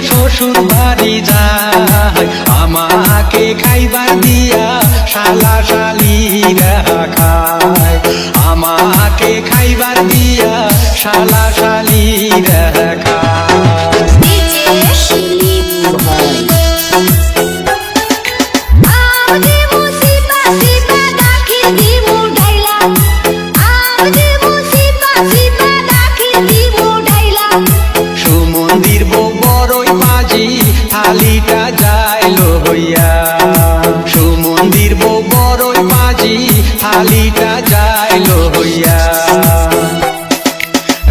শ্বশুর বাড়ি যায় আমাকে খাইবার দিয়া শালা শালিরা খায় আমাকে খাইবার দিয়া শালা শালিরা খায় সুমন্দির বড়ই বাজি থালিটা যাইলো হইয়া সুমন্দির বড়ই বাজি থালিটা যাইলো হইয়া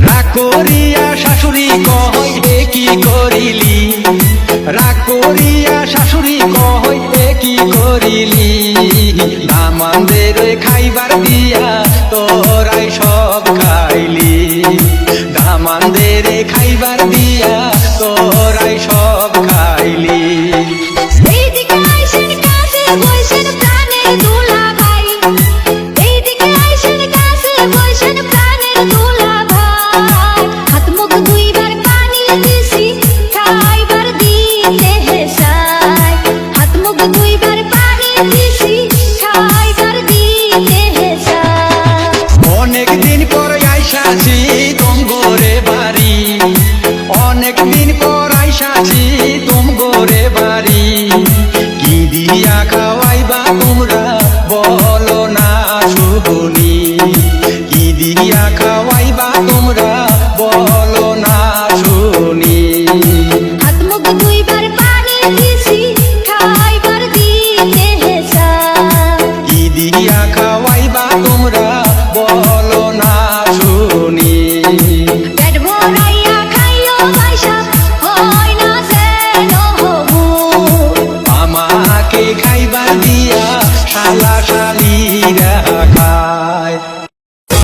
রাগ করিয়া শাশুড়ি কয় এ কি করিলি রাগ করিয়া শাশুড়ি কয় এ কি করিলি আমাদের খাইবার দিয়া তোরাই সব খাইলি আমাদের খাইবার দিয়া